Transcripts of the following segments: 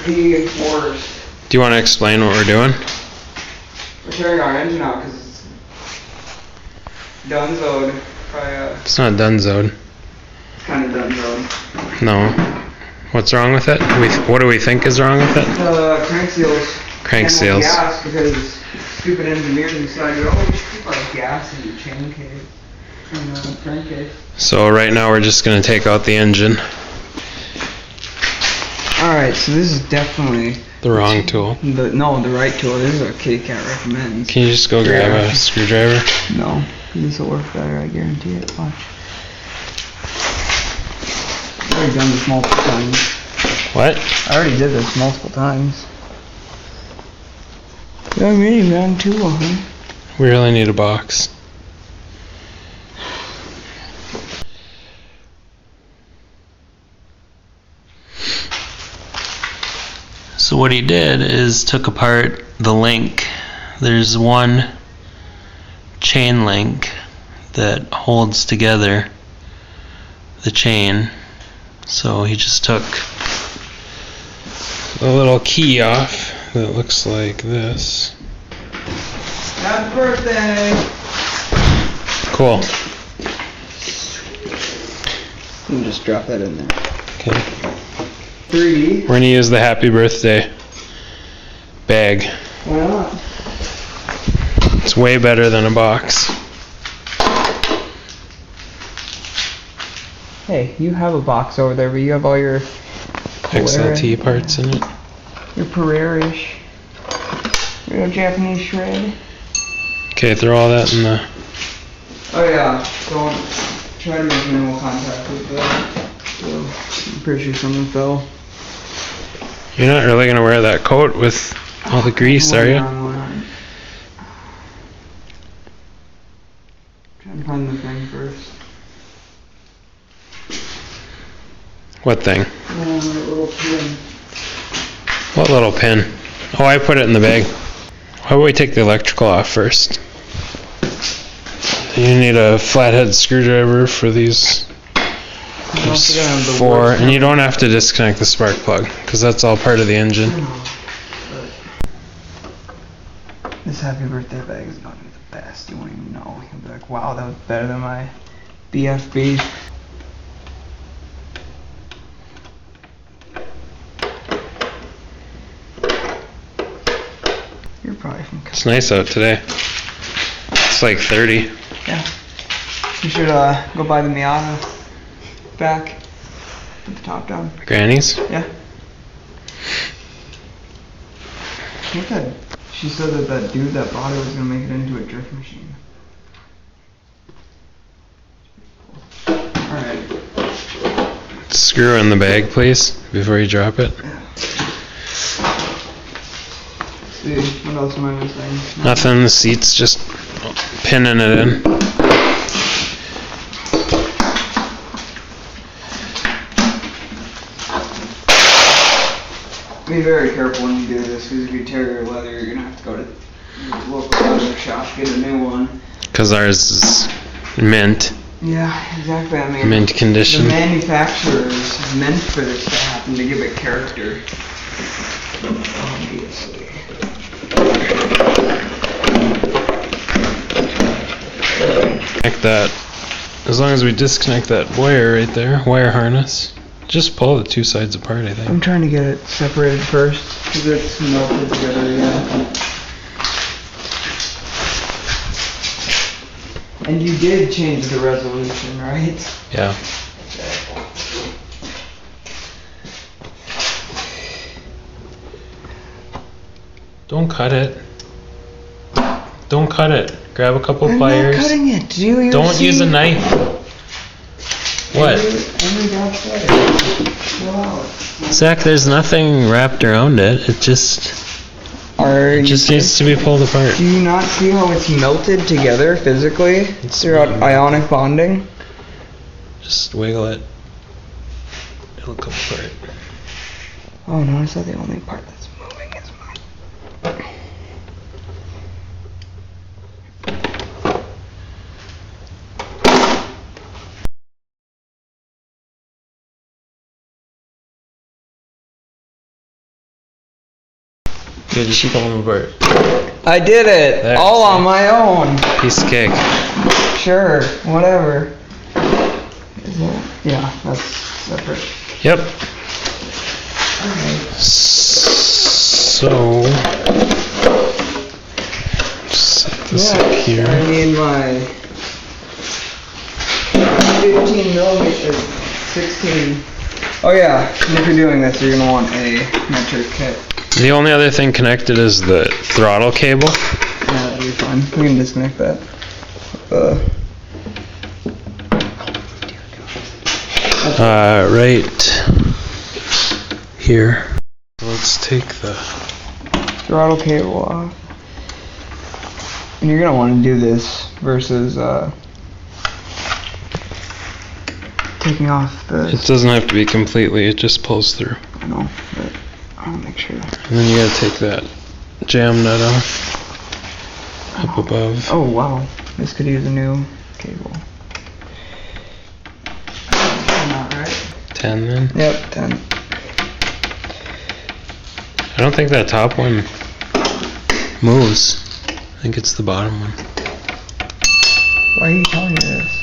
The worst. Do you want to explain what we're doing? We're tearing our engine out because it's donezoed by It's not donezoed. It's kind of donezoed. No. What's wrong with it? What do we think is wrong with it? The crank seals. Crank seals. Gas because stupid engineers decided, oh, we should put like gas in the chain case and the crankcase. So right now we're just going to take out the engine. Alright, so this is definitely The wrong tool. the right tool. This is what Kitty Cat recommends. Can you just go grab a screwdriver? No, this will work better, I guarantee it. Watch. I've already done this multiple times. What? I already did this multiple times. Yeah, really wrong tool, huh? We really need a box. So what he did is took apart the link. There's one chain link that holds together the chain. So he just took the little key off that looks like this. Happy birthday! Cool. You can just drop that in there. Okay. 3. We're gonna use the happy birthday bag. Why not? It's way better than a box. Hey, you have a box over there, but you have all your XLT parts in it. Your Pereira-ish. Real Japanese shred. Okay, throw all that in the... Oh yeah, don't try to make minimal contact with the... I'm pretty sure something fell. You're not really gonna wear that coat with all the grease, are you? Try and find the thing first. What thing? That little pin. What little pin? Oh, I put it in the bag. Why would we take the electrical off first? You need a flathead screwdriver for these. There's 4, and you don't have to disconnect the spark plug, because that's all part of the engine. This happy birthday bag is going to be the best. You won't even know. You'll be like, wow, that was better than my BFB. You're probably from... It's nice out today. It's like 30. Yeah. You should go buy the Miata back. Put the top down. Granny's? Yeah. I think that she said that dude that bought it was gonna make it into a drift machine. Alright. Screw in the bag, please, before you drop it. Yeah. See, what else am I missing? Nothing, the seat's just pinning it in. Be very careful when you do this, because if you tear your leather, you're gonna have to go to the local leather shop, get a new one. Because ours is mint. Yeah, exactly. I mean, Mint condition. the manufacturers meant for this to happen to give it character. Obviously. Like that. As long as we disconnect that wire right there, wire harness, just pull the 2 sides apart, I think. I'm trying to get it separated first, because it's melted together again. And you did change the resolution, right? Yeah. Don't cut it. Don't cut it. Grab a couple pliers. I'm not cutting it. Do you Don't use a knife. What? Zach, there's nothing wrapped around it. It just needs to be pulled apart. Do you not see how it's melted together physically throughout ionic bonding? Just wiggle it. It'll come apart. Oh no, is that the only part that's moving is mine. Yeah, just pull them apart. I did it! There, all see? on my own! Piece of cake. Sure, whatever. Is that, yeah, that's separate. Yep. Alright. So, set this up here. I need my 15 millimeter, 16. Oh yeah, and if you're doing this, you're gonna want a metric kit. The only other thing connected is the throttle cable. Yeah, that'll be fine. We can disconnect that. Right here. Let's take the Throttle cable off. And you're gonna want to do this versus taking off the. It doesn't have to be completely, it just pulls through. I know, but I want to make sure. And then you gotta take that jam nut off. Up above. Oh wow, this could use a new cable. Not right. 10 then? Yep, 10. I don't think that top one moves. I think it's the bottom one. Why are you telling me this?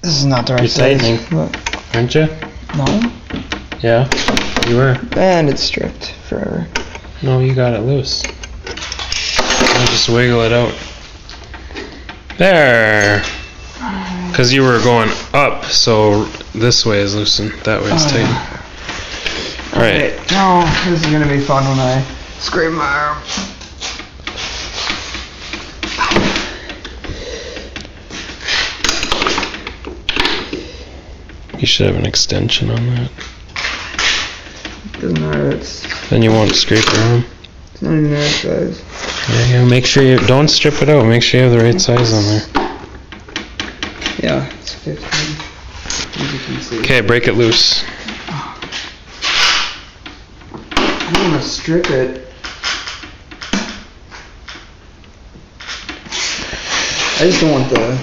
This is not the right You're size. tightening. Look. Aren't you? No? Yeah, you were. And it's stripped forever. No, you got it loose. I'll just wiggle it out. There! Because you were going up, so this way is loosened, that way is tight. Alright. Now, this is going to be fun when I scrape my arm. You should have an extension on that. Doesn't matter, it's Then you won't scrape your arm. not even the right size. Yeah, make sure you don't strip it out. Make sure you have the right size on there. Yeah, it's 15. As you can see. Okay, break it loose. I'm going to strip it. I just don't want the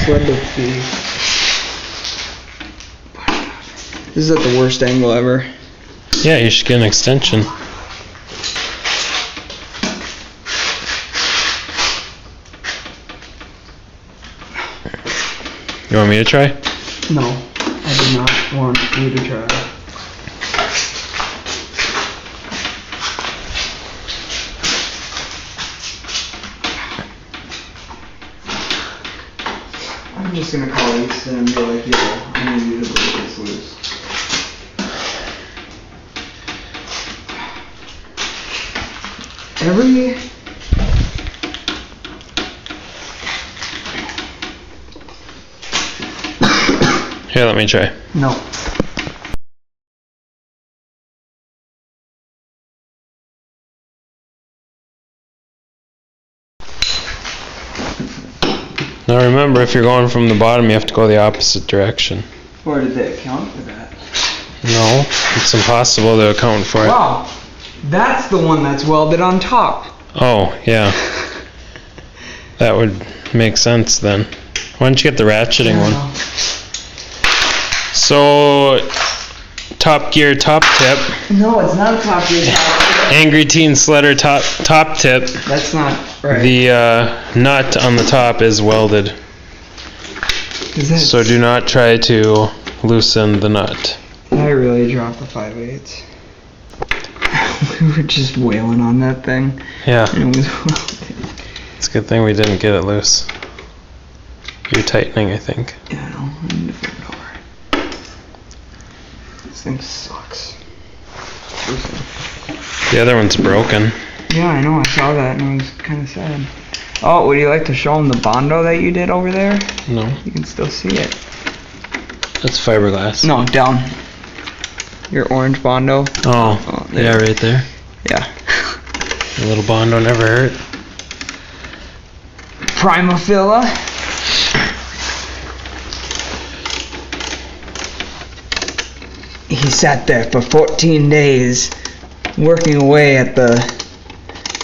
Sledder to be. This is at the worst angle ever. Yeah, you should get an extension. You want me to try? No, I do not want you to try. I'm just gonna call Easton and be like, yo, I need you to break this loose. Here, let me try. No. Now remember, if you're going from the bottom, you have to go the opposite direction. Or did they account for that? No, it's impossible to account for it. Wow, that's the one that's welded on top. Oh, yeah. That would make sense then. Why don't you get the ratcheting one? So, top gear, top tip. No, it's not a top gear. Angry Teen Sledder top tip. That's not right. The nut on the top is welded. So do not try to loosen the nut. I really dropped the 5/8. We were just wailing on that thing. Yeah. And it was welded. It's a good thing we didn't get it loose. You're tightening, I think. Yeah, I know. I need to flip it over. This thing sucks. The other one's broken. Yeah, I know. I saw that and I was kind of sad. Oh, would you like to show them the Bondo that you did over there? No. You can still see it. That's fiberglass. No, down. Your orange Bondo. Oh, there. yeah, right there. Yeah. A little Bondo never hurt. Primophila. He sat there for 14 days working away at the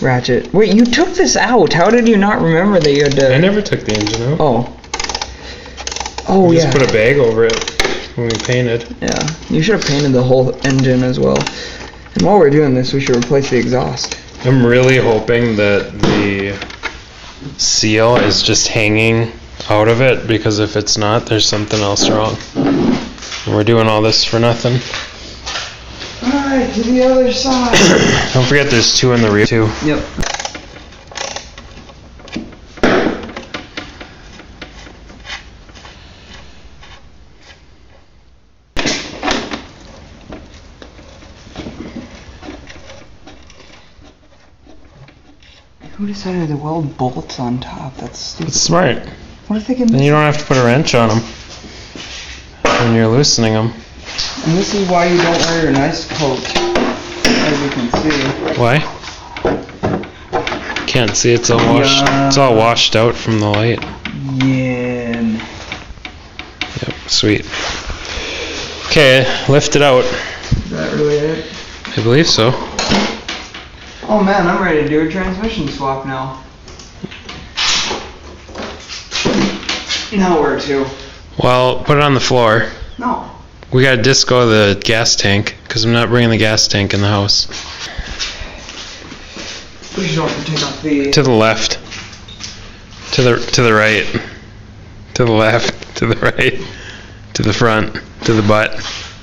ratchet. Wait, you took this out. How did you not remember that you had to... I never took the engine out. Oh. Oh, You yeah. just put a bag over it. when we painted. Yeah, you should have painted the whole engine as well. And while we're doing this, we should replace the exhaust. I'm really hoping that the seal is just hanging out of it, because if it's not, there's something else wrong. And we're doing all this for nothing. Alright, to the other side. Don't forget there's 2 in the rear too. Yep. Who decided to weld bolts on top? That's stupid. It's smart. What if they can? Then you don't have to put a wrench on them when you're loosening them. And this is why you don't wear your nice coat, as you can see. Why? Can't see. It's all washed. Yeah. It's all washed out from the light. Yeah. Yep. Sweet. Okay, lift it out. Is that really it? I believe so. Oh man, I'm ready to do a transmission swap now. Now where to? Well, put it on the floor. No. We gotta disco the gas tank, because I'm not bringing the gas tank in the house. We should also take off the... To the left. To the right. To the left. To the right. To the front. To the butt.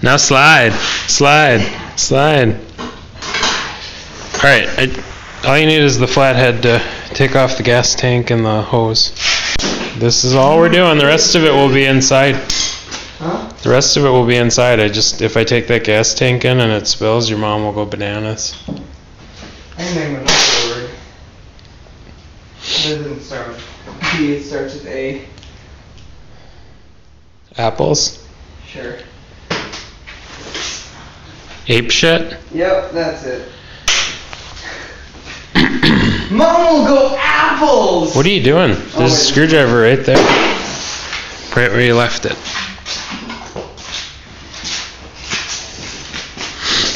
Now slide. Slide. Slide. Alright, all you need is the flathead to take off the gas tank and the hose. This is all we're doing. The rest of it will be inside. Huh? The rest of it will be inside. If I take that gas tank in and it spills, your mom will go bananas. I can name another word. It doesn't start with B, it starts with A. Apples? Sure. Ape shit? Yep, that's it. Mom will go apples! What are you doing? There's a screwdriver right there. Right where you left it.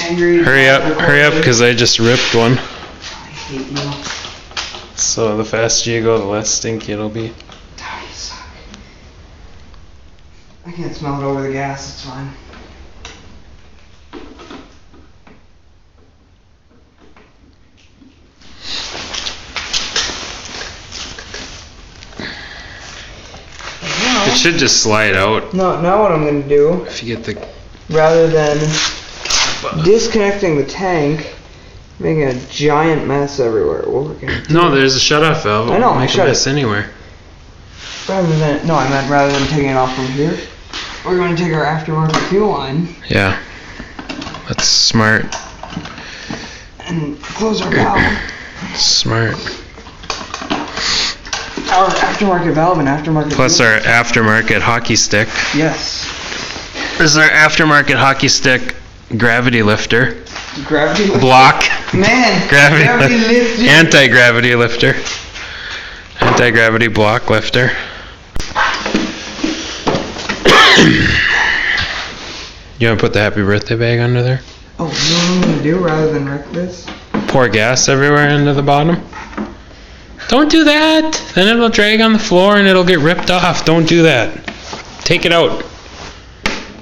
Angry. Hurry up, because I just ripped one. I hate you. So the faster you go, the less stinky it'll be. God, you suck. I can't smell it over the gas, it's fine. It should just slide out. No, now what I'm going to do, If you get the... rather than disconnecting the tank, making a giant mess everywhere. What we're gonna do, No, there's a shut-off valve. I know, It won't I make a shut mess it. anywhere. I meant rather than taking it off from here, we're going to take our aftermarket fuel line Yeah. That's smart. and close our valve. Smart. Our aftermarket valve and aftermarket Plus fuel. our aftermarket hockey stick. Yes. This is our aftermarket hockey stick gravity lifter. Gravity lifter. Block. Man, Gravity lifter. Anti-gravity lifter. Anti-gravity block lifter. You want to put the happy birthday bag under there? Oh, you know what I'm going to do rather than wreck this? Pour gas everywhere into the bottom. Don't do that! Then it'll drag on the floor and it'll get ripped off. Don't do that. Take it out.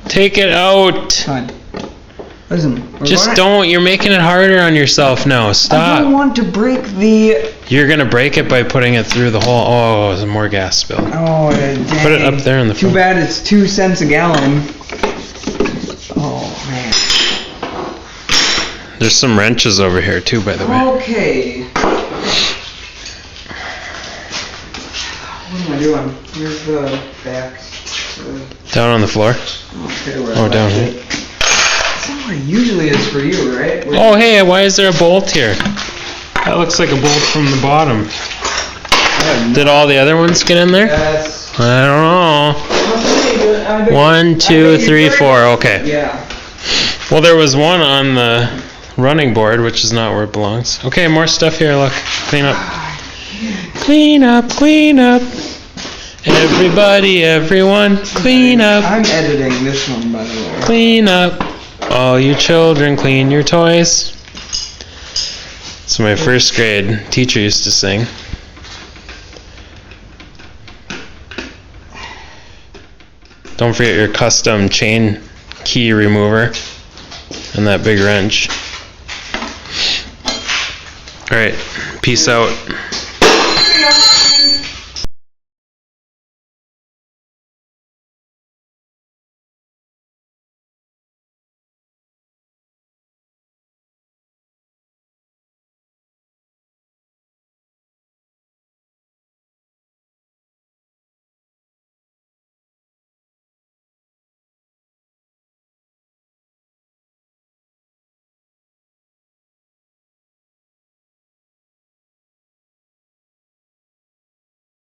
Take it out. Fine. Listen. Just don't. You're making it harder on yourself now. I Stop. don't want to break the... You're going to break it by putting it through the hole. Oh, there's more gas spill. Oh, dang. Put it up there in the Too front. bad it's 2 cents a gallon. Oh, man. There's some wrenches over here too, by the way. Okay. What am I doing? Here's the back. Down on the floor. Oh, down here. That's not what it usually is for you, right? Oh, hey, why is there a bolt here? That looks like a bolt from the bottom. Did all the other ones get in there? Yes. I don't know. 1, 2, 3, 4. Okay. Yeah. Well, there was one on the running board, which is not where it belongs. Okay, more stuff here. Look. Clean up. Clean up, clean up. Everybody, everyone, clean up. I'm editing this one, by the way. Clean up. All you children, clean your toys. So my first grade teacher used to sing. Don't forget your custom chain key remover and that big wrench. Alright, peace out.